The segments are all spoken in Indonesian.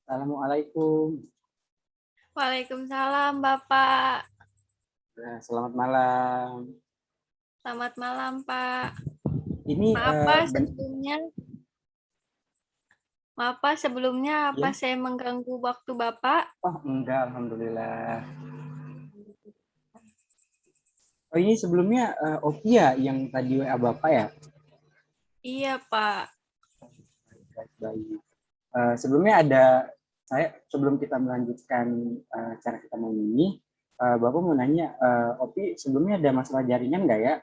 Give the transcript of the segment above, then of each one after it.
Assalamualaikum. Waalaikumsalam, Bapak. Selamat malam. Selamat malam, Pak. Ini Maaf, Pak, sebelumnya. Maaf, Pak, sebelumnya apa ya? saya mengganggu waktu Bapak? Oh, enggak, alhamdulillah. Oh, ini sebelumnya Ovia yang tadi WA Bapak ya? Iya, Pak. Baik. Sebelumnya sebelum kita melanjutkan cara kita main ini, Bapak mau nanya, Opi sebelumnya ada masalah jaringan nggak ya?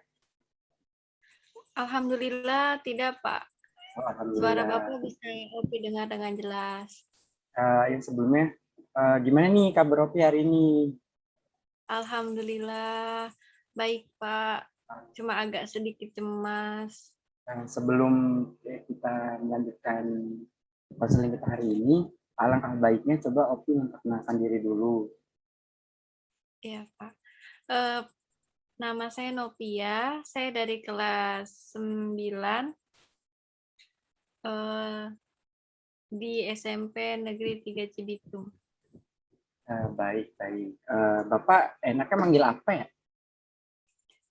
Alhamdulillah tidak, Pak. Oh, Suara alhamdulillah. Bapak bisa Opi dengar dengan jelas. Yang sebelumnya, gimana nih kabar Opi hari ini? Alhamdulillah baik, Pak. Cuma agak sedikit cemas. Sebelum kita melanjutkan konseling kita hari ini, alangkah baiknya coba Opi memperkenalkan diri dulu. Iya, Pak. Nama saya Novia. Saya dari kelas 9 di SMP Negeri 3 Cibitung. Baik. Bapak enaknya manggil apa ya?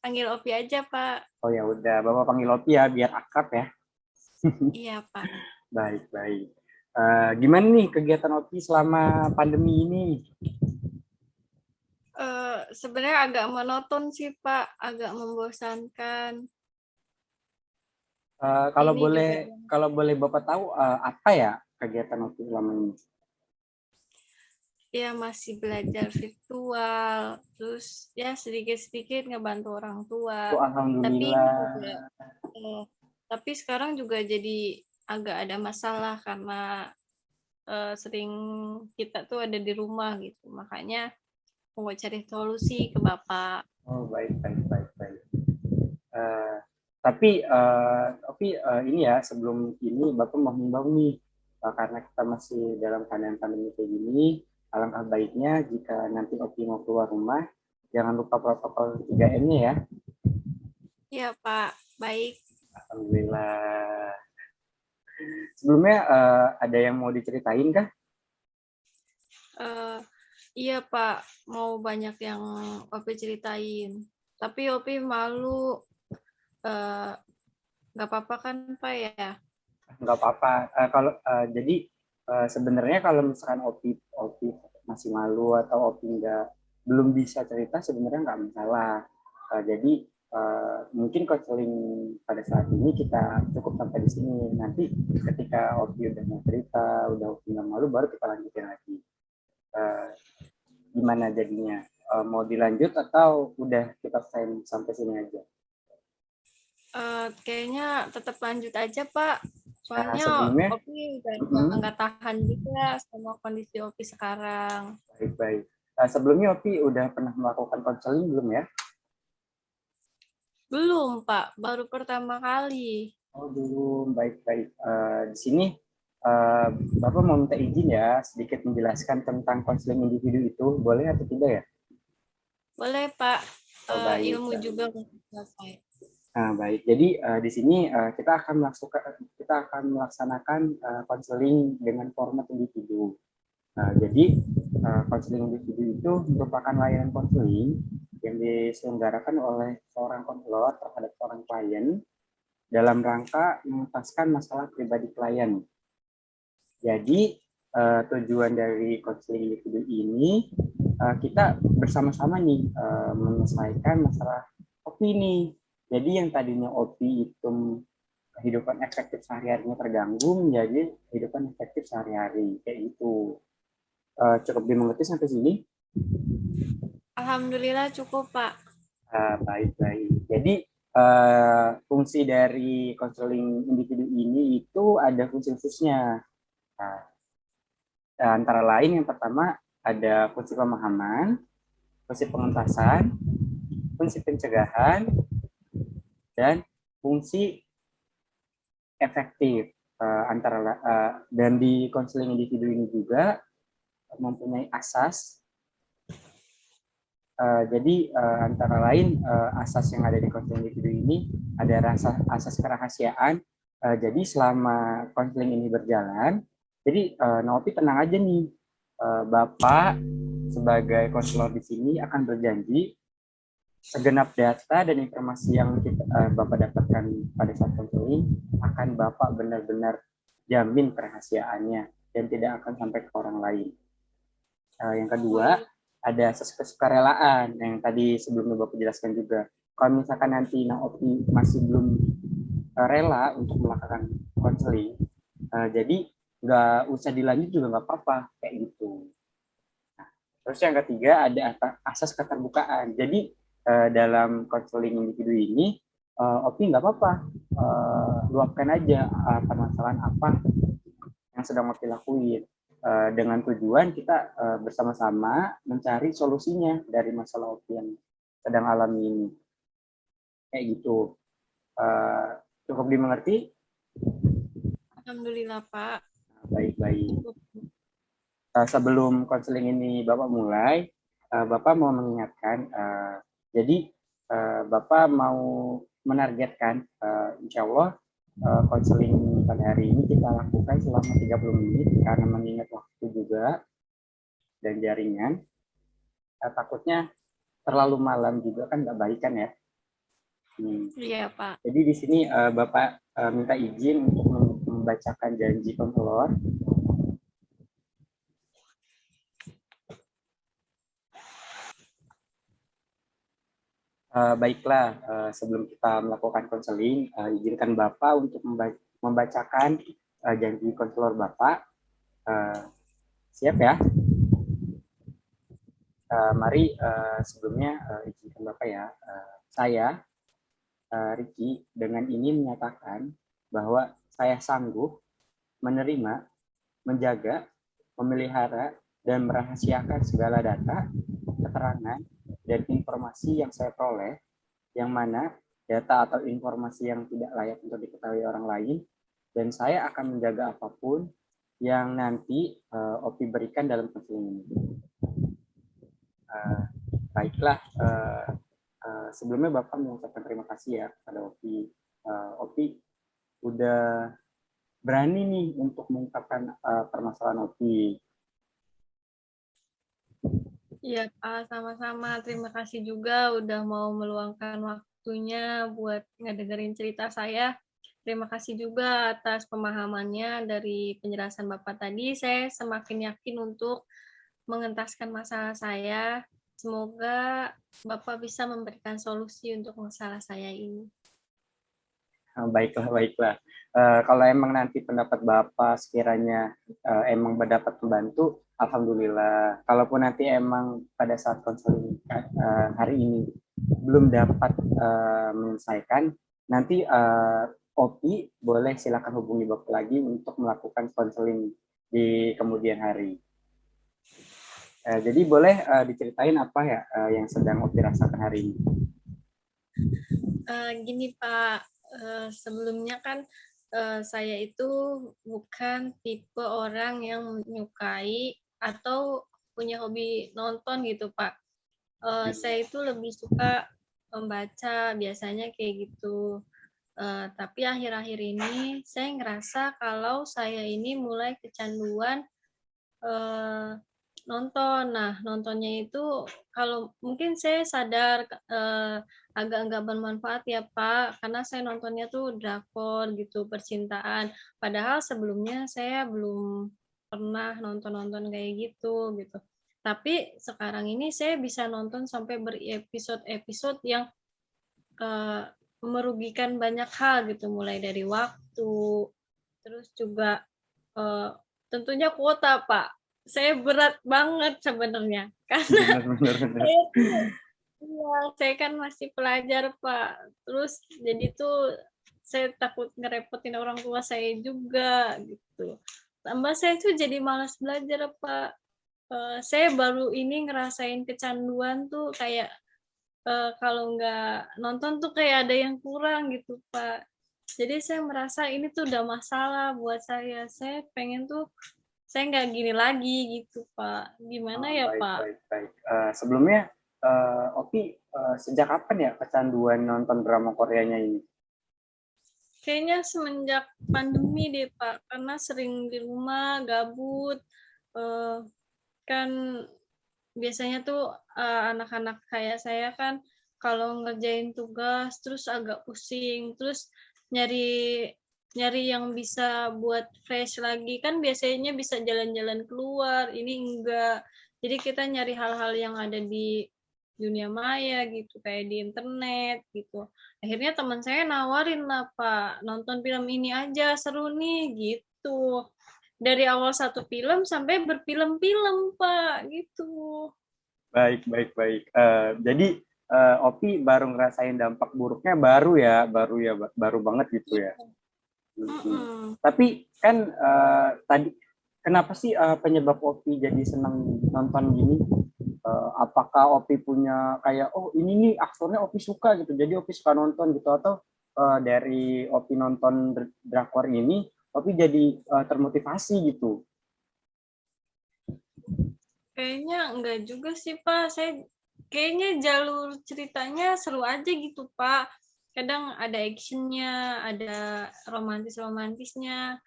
Panggil Opi aja, Pak. Oh ya udah, Bapak panggil Opi ya biar akrab ya. Iya, Pak. Baik. Gimana nih kegiatan Opi selama pandemi ini? Sebenarnya agak monoton sih, Pak. Agak membosankan. Kalau boleh Bapak tahu apa ya kegiatan Opi selama ini? Ya, masih belajar virtual. Terus ya sedikit-sedikit ngebantu orang tua. Oh, Tapi ini alhamdulillah. juga, tapi sekarang juga jadi agak ada masalah karena sering kita tuh ada di rumah gitu. Makanya mau cari solusi ke Bapak. Oh, baik. Uh, tapi ini ya sebelum ini Bapak mau himbau nih karena kita masih dalam keadaan pandemi kayak gini, alangkah baiknya jika nanti Opi mau keluar rumah jangan lupa protokol 3M-nya ya. Iya, Pak. Baik. Alhamdulillah. Sebelumnya ada yang mau diceritain kah? Iya, Pak. Mau banyak yang Opi ceritain. Tapi Opi malu. Nggak apa-apa kan, Pak ya? Nggak apa-apa. Jadi sebenarnya kalau misalkan Opi masih malu atau Opi belum bisa cerita sebenarnya nggak masalah. Jadi mungkin konseling pada saat ini kita cukup sampai di sini. Nanti ketika Opi udah mau cerita, udah Opi nggak malu, baru kita lanjutin lagi. Uh, Gimana jadinya? Mau dilanjut atau udah kita sampai sini aja? Kayaknya tetap lanjut aja, Pak. Soalnya Sebelumnya, Opi udah nggak tahan juga sama kondisi Opi sekarang. Baik. Sebelumnya Opi udah pernah melakukan konseling belum ya? Belum, Pak. Baru pertama kali. Oh, belum. Baik. Di sini Bapak mau minta izin ya sedikit menjelaskan tentang konseling individu itu. Boleh atau tidak ya? Boleh, Pak. Oh, baik. Ilmu juga selesai. Nah, baik. Jadi di sini kita akan melaksanakan konseling dengan format individu. Jadi konseling individu itu merupakan layanan konseling yang diselenggarakan oleh seorang konselor terhadap seorang klien dalam rangka mengentaskan masalah pribadi klien. Jadi tujuan dari konseling individu ini kita bersama-sama nih menyelesaikan masalah opini. Jadi yang tadinya OP itu kehidupan efektif sehari-harinya terganggu menjadi kehidupan efektif sehari-hari kayak itu. Cukup dimengerti sampai sini? Alhamdulillah cukup, Pak. Baik. Jadi fungsi dari konseling individu ini itu ada fungsi khususnya. Nah, antara lain yang pertama ada fungsi pemahaman, fungsi pengentasan, fungsi pencegahan, dan fungsi efektif. Dan di konseling individu ini juga mempunyai asas. Jadi antara lain asas yang ada di konseling individu ini ada asas kerahasiaan. Jadi selama konseling ini berjalan, Jadi Novi tenang aja nih, Bapak sebagai konselor di sini akan berjanji segenap data dan informasi yang Bapak dapatkan pada saat konseling akan Bapak benar-benar jamin kerahasiaannya dan tidak akan sampai ke orang lain. Yang kedua, ada kesukarelaan yang tadi sebelumnya Bapak jelaskan juga. Kalau misalkan nanti Opi masih belum rela untuk melakukan konseling, jadi nggak usah dilanjut juga nggak apa-apa kayak gitu. Nah, terus yang ketiga ada asas keterbukaan. Jadi dalam konseling individu ini, Opi nggak apa-apa luapkan aja permasalahan apa yang sedang Opi lakuin. Dengan tujuan kita bersama-sama mencari solusinya dari masalah Opi yang sedang alami ini. Kayak gitu. Cukup dimengerti? Alhamdulillah, Pak. Baik-baik. Sebelum konseling ini Bapak mulai, Bapak mau mengingatkan, jadi Bapak mau menargetkan, insya Allah konseling pada hari ini kita lakukan selama 30 menit karena mengingat waktu juga dan jaringan. Takutnya terlalu malam juga kan nggak baik kan ya. Iya, Pak. Jadi di sini Bapak minta izin untuk membacakan janji konselor. Baiklah, sebelum kita melakukan konseling, izinkan Bapak untuk membacakan janji konselor Bapak. Siap ya? Mari sebelumnya izinkan Bapak ya. Saya, Ricky, dengan ini menyatakan bahwa saya sanggup menerima, menjaga, memelihara, dan merahasiakan segala data, keterangan, dan informasi yang saya peroleh, yang mana data atau informasi yang tidak layak untuk diketahui orang lain, dan saya akan menjaga apapun yang nanti Opi berikan dalam konseling ini. Baiklah, sebelumnya Bapak mengucapkan terima kasih ya kepada Opi. Opi udah berani nih untuk mengungkapkan permasalahan Opi. Iya, Pak, sama-sama. Terima kasih juga udah mau meluangkan waktunya buat ngedengerin cerita saya. Terima kasih juga atas pemahamannya dari penjelasan Bapak tadi. Saya semakin yakin untuk mengentaskan masalah saya. Semoga Bapak bisa memberikan solusi untuk masalah saya ini. Baiklah, baiklah. Kalau emang nanti pendapat Bapak sekiranya emang dapat membantu, alhamdulillah. Kalaupun nanti emang pada saat konseling hari ini belum dapat menyelesaikan, nanti Opi boleh silakan hubungi Bapak lagi untuk melakukan konseling di kemudian hari. Jadi boleh diceritain apa ya yang sedang Opi rasakan hari ini? Gini Pak, sebelumnya kan saya itu bukan tipe orang yang menyukai atau punya hobi nonton gitu Pak. Saya itu lebih suka membaca biasanya kayak gitu. Tapi akhir-akhir ini saya ngerasa kalau saya ini mulai kecanduan nonton. Nah, nontonnya itu kalau mungkin saya sadar agak nggak bermanfaat ya Pak, karena saya nontonnya tuh drakor gitu, percintaan. Padahal sebelumnya saya belum pernah nonton-nonton kayak gitu gitu. Tapi sekarang ini saya bisa nonton sampai berepisode-episode yang merugikan banyak hal gitu, mulai dari waktu, terus juga tentunya kuota, Pak. Saya berat banget sebenarnya karena Benar-benar. saya tuh iya, saya kan masih pelajar, Pak. Terus jadi tuh saya takut ngerepotin orang tua saya juga gitu. Tambah saya tuh jadi malas belajar, Pak. Saya baru ini ngerasain kecanduan tuh kayak kalau nggak nonton tuh kayak ada yang kurang gitu, Pak. Jadi saya merasa ini tuh udah masalah buat saya. Saya pengen tuh saya nggak gini lagi gitu, Pak. Gimana ya, Baik, Pak? baik, baik. Sebelumnya, Opi sejak kapan ya kecanduan nonton drama Koreanya ini? Kayaknya semenjak pandemi deh Pak, karena sering di rumah, gabut, kan biasanya tuh anak-anak kayak saya kan kalau ngerjain tugas terus agak pusing, terus nyari nyari yang bisa buat fresh lagi kan biasanya bisa jalan-jalan keluar, ini enggak. Jadi kita nyari hal-hal yang ada di dunia maya gitu, kayak di internet gitu. Akhirnya teman saya nawarin lah Pak, nonton film ini aja seru nih gitu. Dari awal satu film sampai berfilm-film Pak gitu. Baik, baik, baik. Jadi Opi baru ngerasain dampak buruknya baru ya, baru banget gitu ya. Mm-mm. Tapi kan tadi kenapa sih penyebab Opi jadi senang nonton gini? Apakah Opi punya kayak oh ini nih aktornya Opi suka gitu, jadi Opi suka nonton gitu atau dari Opi nonton drakor ini Opi jadi termotivasi gitu? Kayaknya enggak juga sih Pak. Saya kayaknya jalur ceritanya seru aja gitu Pak. Kadang ada actionnya, ada romantis-romantisnya.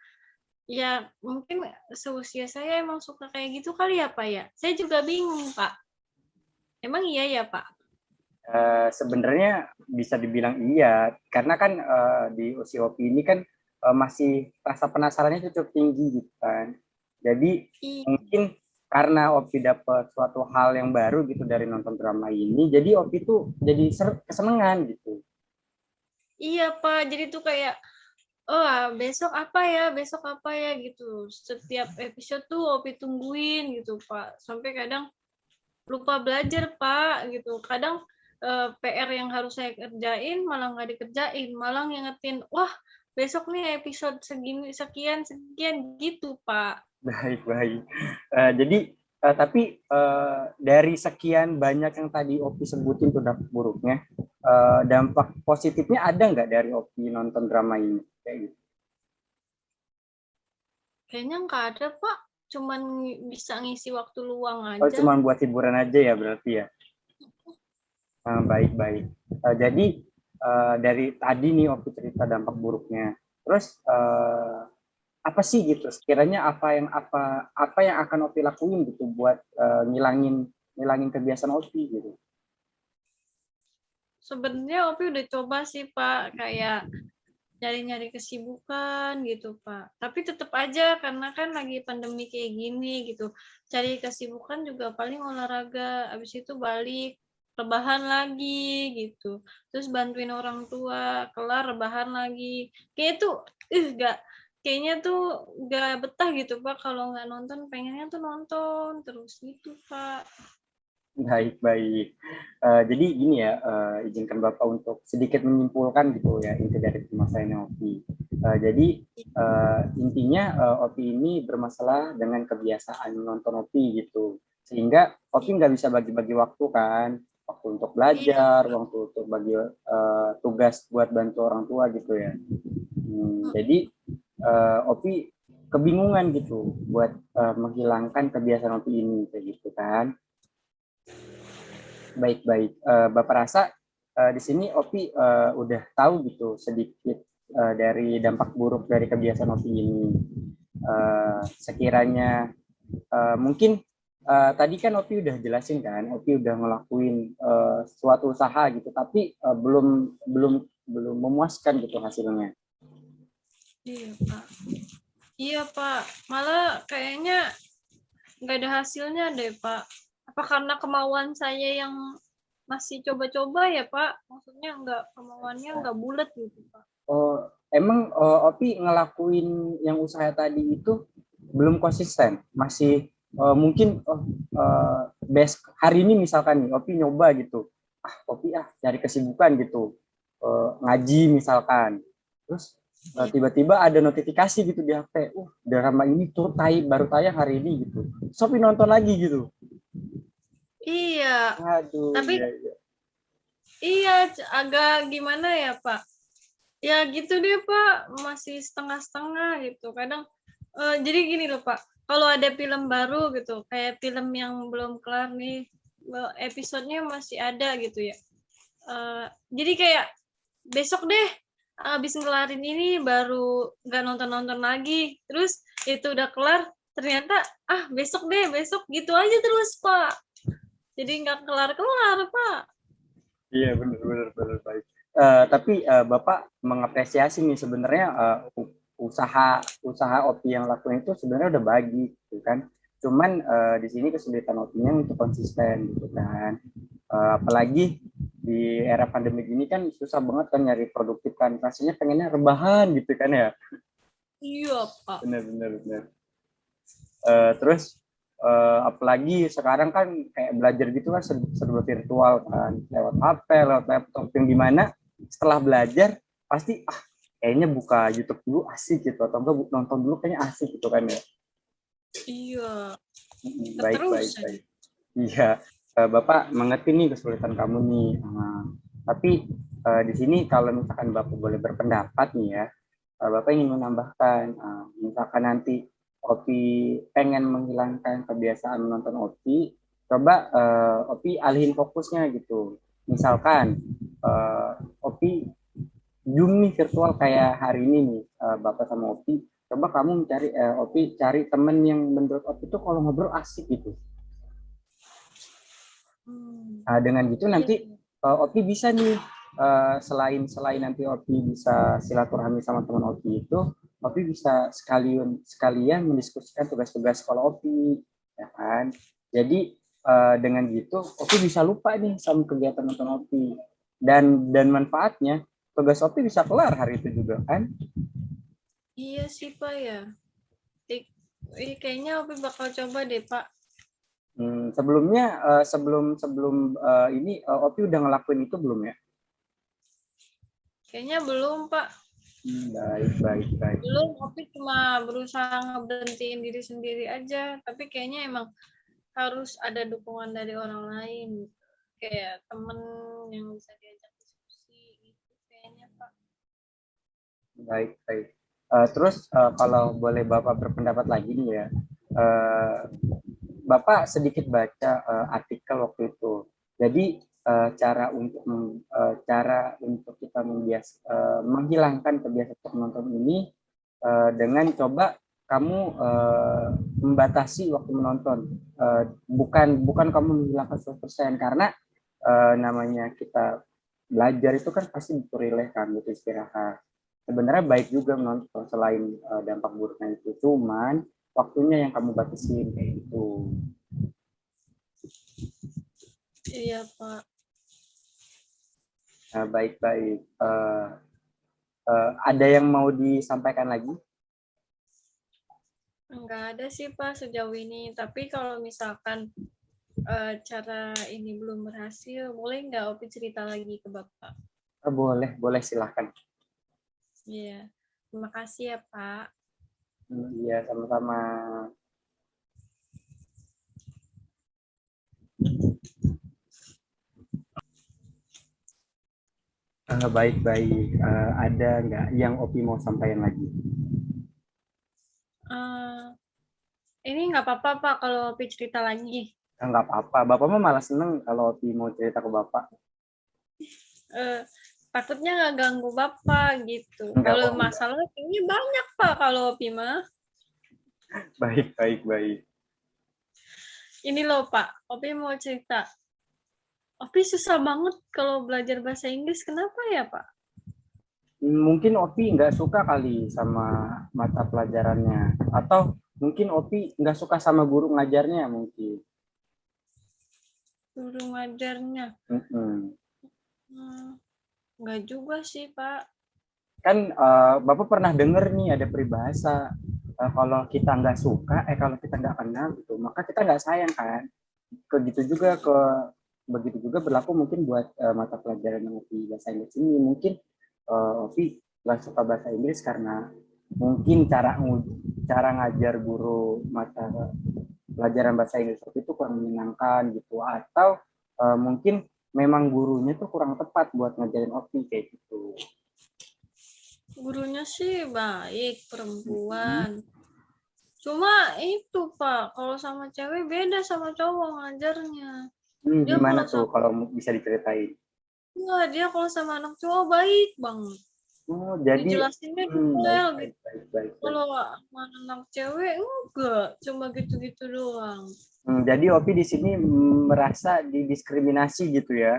Ya mungkin seusia saya emang suka kayak gitu kali ya Pak ya. Saya juga bingung Pak. Emang iya ya Pak? Sebenarnya bisa dibilang iya, karena kan di usia Opi ini kan masih rasa penasarannya cukup tinggi gitu kan. Jadi Iya. mungkin karena Opi dapat suatu hal yang baru gitu dari nonton drama ini, jadi Opi tuh jadi kesenangan gitu. Iya Pak. Jadi tuh kayak oh besok apa ya, besok apa ya gitu. Setiap episode tuh Opi tungguin gitu Pak. Sampai kadang lupa belajar Pak gitu. Kadang PR yang harus saya kerjain malah nggak dikerjain, malah ngingetin, wah besok nih episode segini sekian sekian gitu Pak. Baik, baik. Jadi tapi dari sekian banyak yang tadi Opi sebutin tuh dampak buruknya, dampak positifnya ada nggak dari Opi nonton drama ini? Kayak gitu. Kayaknya nggak ada Pak, cuman bisa ngisi waktu luang Oh, aja. cuma buat hiburan aja ya berarti ya. Baik, baik. Jadi dari tadi nih Opi cerita dampak buruknya. Terus apa sih gitu? Sekiranya apa yang akan Opi lakuin gitu buat ngilangin ngilangin kebiasaan Opi gitu? Sebenarnya Opi udah coba sih Pak, kayak nyari-nyari kesibukan gitu Pak. Tapi tetap aja karena kan lagi pandemi kayak gini gitu. Cari kesibukan juga paling olahraga, habis itu balik rebahan lagi gitu. Terus bantuin orang tua, kelar rebahan lagi. Kayak tuh gak kayaknya tuh gak betah gitu Pak kalau nggak nonton, pengennya tuh nonton terus gitu Pak. Baik, baik. Jadi gini ya, izinkan Bapak untuk sedikit menyimpulkan gitu ya inti dari permasalahan Opi. Jadi intinya Opi ini bermasalah dengan kebiasaan nonton Opi gitu, sehingga Opi nggak bisa bagi-bagi waktu kan, waktu untuk Iya, belajar, waktu untuk bagi tugas buat bantu orang tua gitu ya. Jadi Opi kebingungan gitu buat menghilangkan kebiasaan Opi ini kayak gitu kan. Baik, baik. Bapak rasa di sini Opi udah tahu gitu sedikit dari dampak buruk dari kebiasaan Opi ini. Sekiranya mungkin tadi kan Opi udah jelasin kan, Opi udah ngelakuin suatu usaha gitu, tapi belum belum belum memuaskan gitu hasilnya. iya Pak. Iya Pak, malah kayaknya nggak ada hasilnya deh Pak. Apa karena kemauan saya yang masih coba-coba ya Pak? Maksudnya nggak kemauannya nggak bulat gitu Pak. Oh, emang Opi ngelakuin yang usaha tadi itu belum konsisten, masih mungkin best hari ini misalkan nih Opi nyoba gitu, Opi cari kesibukan gitu, ngaji misalkan, terus Iya. tiba-tiba ada notifikasi gitu di HP, drama ini tuh baru tayang hari ini gitu, terus Opi nonton lagi gitu, Iya, aduh tapi iya iya. iya agak gimana ya Pak? Ya gitu deh Pak, masih setengah-setengah gitu. Kadang jadi gini loh Pak, kalau ada film baru gitu, kayak film yang belum kelar nih, episodenya masih ada gitu ya. Jadi kayak besok deh abis ngelarin ini baru nggak nonton lagi. Terus itu udah kelar, ternyata besok deh, besok gitu aja terus Pak. Jadi nggak kelar-kelar Pak. Iya, benar baik. Tapi Bapak mengapresiasi nih sebenarnya usaha OPI yang lakuin itu sebenarnya udah bagi gitu kan. Cuman di sini kesulitan OPI-nya untuk konsisten gitu kan. Apalagi di era pandemi ini kan susah banget kan nyari produktif kan. Rasanya pengennya rebahan gitu kan ya. Iya Pak. Benar. Terus apalagi sekarang kan kayak belajar gitu kan serba virtual kan, lewat HP, lewat laptop, yang dimana setelah belajar pasti kayaknya buka YouTube dulu asik gitu, atau enggak nonton dulu kayaknya asik gitu kan ya. Iya. Baik. Iya, Bapak mengerti nih kesulitan kamu nih. Tapi di sini kalau misalkan Bapak boleh berpendapat nih ya, Bapak ingin menambahkan, misalkan nanti Opi pengen menghilangkan kebiasaan menonton Opi, coba Opi alihin fokusnya gitu. Misalkan Opi Zoom nih virtual kayak hari ini nih, Bapak sama Opi, coba kamu mencari Opi cari temen yang menurut Opi tuh kalau ngobrol asik gitu. Nah, dengan gitu nanti Opi bisa nih selain nanti Opi bisa silaturahmi sama teman Opi itu, Opi bisa sekalian mendiskusikan tugas-tugas sekolah Opi, ya kan? Jadi dengan gitu Opi bisa lupa nih sama kegiatan nonton Opi, dan manfaatnya tugas Opi bisa kelar hari itu juga kan? Iya sih Pak ya. Kayaknya Opi bakal coba deh Pak. Sebelumnya sebelum ini Opi udah ngelakuin itu belum ya? Kayaknya belum Pak. Baik. Belum, Opi cuma berusaha ngeberhentiin diri sendiri aja. Tapi kayaknya emang harus ada dukungan dari orang lain. Kayak temen yang bisa diajak diskusi gitu kayaknya Pak. Baik. Terus kalau boleh Bapak berpendapat lagi nih ya, Bapak sedikit baca artikel waktu itu. Jadi cara untuk kita menghilangkan kebiasaan menonton ini dengan coba kamu membatasi waktu menonton. Bukan kamu menghilangkan 100%, karena namanya kita belajar itu kan pasti butuh relax kan, butuh istirahat. Sebenarnya baik juga menonton selain dampak buruknya itu, cuman waktunya yang kamu batasin kayak gitu. Iya Pak. Baik. Ada yang mau disampaikan lagi? Enggak ada sih Pak sejauh ini. Tapi kalau misalkan cara ini belum berhasil, boleh nggak Opi cerita lagi ke Bapak? Boleh silahkan. Iya. Terima kasih ya Pak. Iya, sama-sama. Baik. Ada nggak yang Opi mau sampaikan lagi? Ini nggak apa-apa Pak kalau Opi cerita lagi. Nggak apa-apa. Bapak mah malah seneng kalau Opi mau cerita ke Bapak. Takutnya nggak ganggu Bapak gitu. Kalau masalah kayaknya banyak Pak kalau Opi mah. Baik. Ini loh Pak, Opi mau cerita. Opi susah banget kalau belajar bahasa Inggris. Kenapa ya Pak? Mungkin Opi nggak suka kali sama mata pelajarannya, atau mungkin Opi nggak suka sama guru ngajarnya mungkin. Guru ngajarnya? Nggak juga sih Pak. Kan Bapak pernah dengar nih ada peribahasa, kalau kita nggak suka, kalau kita nggak kenal gitu, maka kita nggak sayang kan. Begitu juga berlaku mungkin buat mata pelajaran yang Opi bahasa Inggris ini. Mungkin Opi nggak suka bahasa Inggris karena mungkin cara ngajar guru mata pelajaran bahasa Inggris itu kurang menyenangkan gitu, atau mungkin memang gurunya tuh kurang tepat buat ngajarin Opi kayak gitu. Gurunya sih baik, perempuan. Cuma itu Pak, kalau sama cewek beda sama cowok ngajarnya. Gimana tuh kalau bisa diceritain? Wah, dia kalau sama anak cowok baik banget. Oh, jadi Dijelasinnya baik, detail baik, gitu. baik, baik, baik. Kalau anak cewek enggak, cuma gitu-gitu doang. Jadi Opi di sini merasa didiskriminasi gitu ya?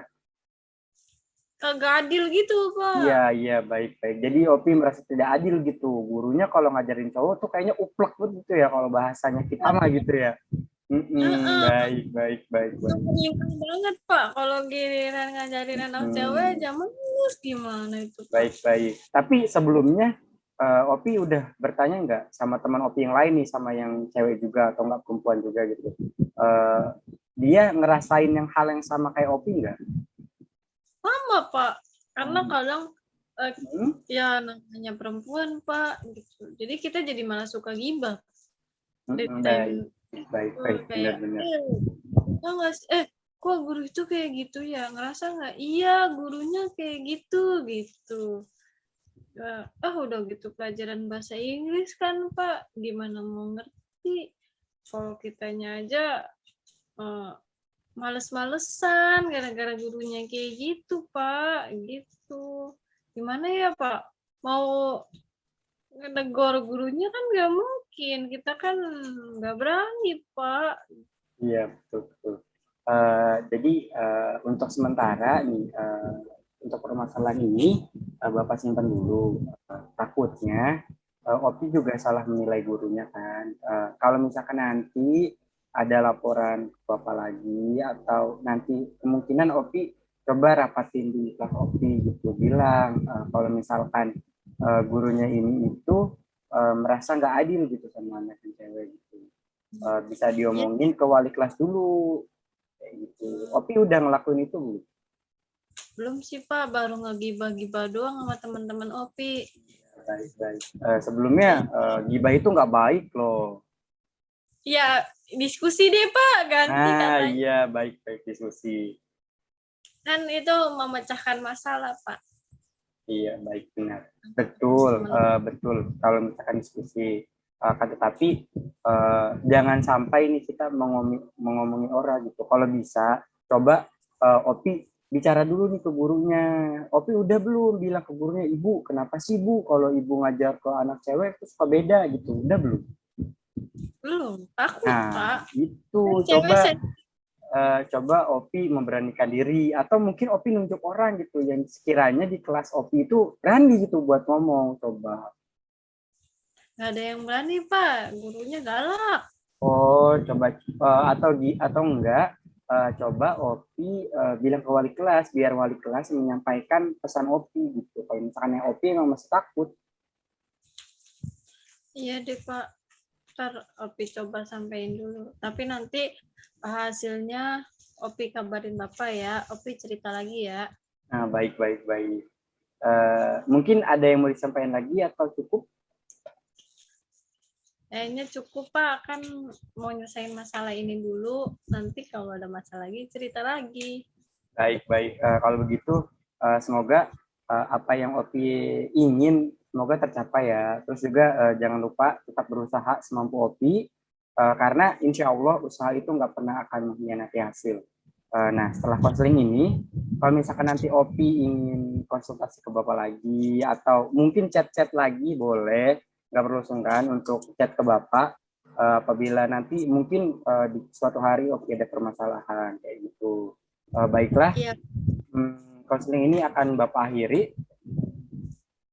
Kagak adil gitu, Iya, Pak. iya, baik, baik. Jadi Opi merasa tidak adil gitu. Gurunya kalau ngajarin cowok tuh kayaknya uplek gitu ya kalau bahasanya kita mah gitu ya. Heeh, Baik, baik, baik, baik. menyingkong banget, Pak. Kalau giliran ngajarin anak cewek Hmm, aja males gimana itu, Pak? baik, baik. Tapi sebelumnya Opi udah bertanya nggak sama teman Opi yang lain nih, sama yang cewek juga atau nggak perempuan juga gitu? Eh, dia ngerasain yang hal yang sama kayak Opi nggak? Sama, Pak. Karena Hmm, kadang hmm, ya namanya perempuan, Pak, gitu. Jadi kita jadi malah suka gibah. baik, Diceritain baik, baik, kayak benar-benar. tau nggak sih, kok guru itu kayak gitu ya, ngerasa nggak, iya gurunya kayak gitu gitu. Udah gitu pelajaran bahasa Inggris kan, Pak, gimana mau ngerti kalau kitanya aja eh, males-malesan gara-gara gurunya kayak gitu, Pak, gitu. Gimana ya, Pak, mau negor gurunya kan nggak mungkin, kita kan nggak berani, Pak. Iya, betul, betul. Jadi untuk sementara nih, untuk permasalahan ini Bapak simpan dulu. Takutnya Opi juga salah menilai gurunya kan. Kalau misalkan nanti ada laporan ke Bapak lagi atau nanti kemungkinan Opi coba rapatin di kelas Opi gitu, bilang kalau misalkan gurunya ini itu merasa nggak adil gitu sama anak yang cewek gitu. Bisa Ya, diomongin ke wali kelas dulu kayak gitu. Opi udah ngelakuin itu belum? belum sih, Pak, baru ngegibah-gibah doang sama teman-teman Opi. Baik, baik. Sebelumnya Jadi gibah itu nggak baik loh. ya diskusi deh, Pak, ganti Nah, katanya. iya, baik, baik, diskusi. Kan itu memecahkan masalah, Pak. Iya, baik, benar. Betul, betul. Kalau misalkan diskusi, kan tetapi jangan sampai nih kita mengomongin orang gitu. Kalau bisa, coba Opi bicara dulu nih ke gurunya. Opi udah belum bilang ke gurunya, Ibu, kenapa sih Bu kalau Ibu ngajar ke anak cewek itu suka beda gitu? Udah belum? Belum, takut, Nah, Pak. itu Kan cewek coba saya coba Opi memberanikan diri atau mungkin Opi nunjuk orang gitu yang sekiranya di kelas Opi itu berani gitu buat ngomong coba. nggak ada yang berani, Pak. Gurunya galak. Oh, coba atau enggak coba Opi bilang ke wali kelas biar wali kelas menyampaikan pesan Opi gitu. Kalau misalkan yang Opi emang masih takut. Iya deh, Pak. Ntar Opi coba sampein dulu. Tapi nanti hasilnya Opi kabarin Bapak ya. Opi cerita lagi ya. Nah, baik, baik, baik. Mungkin ada yang mau disampaikan lagi atau cukup? Kayaknya cukup, Pak. Kan mau nyelesain masalah ini dulu. Nanti kalau ada masalah lagi, cerita lagi. Baik, baik. Kalau begitu, semoga apa yang Opi ingin semoga tercapai ya. Terus juga jangan lupa tetap berusaha semampu Opi, karena insya Allah usaha itu nggak pernah akan mengkhianati hasil. Nah, setelah konseling ini, kalau misalkan nanti Opi ingin konsultasi ke Bapak lagi, atau mungkin chat-chat lagi, boleh. Nggak perlu sungkan untuk chat ke Bapak, apabila nanti mungkin di suatu hari Opi ada permasalahan, kayak gitu. Baiklah, Iya, konseling ini akan Bapak akhiri.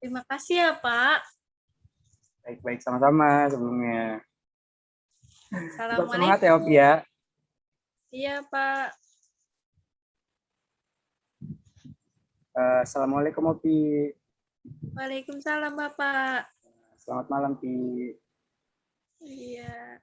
terima kasih ya, Pak. Baik-baik sama-sama sebelumnya. Tetap semangat ya, Opi Assalamualaikum. ya. Iya, Pak. Assalamualaikum, Opi. Waalaikumsalam, Bapak. Selamat malam, Pi. Iya.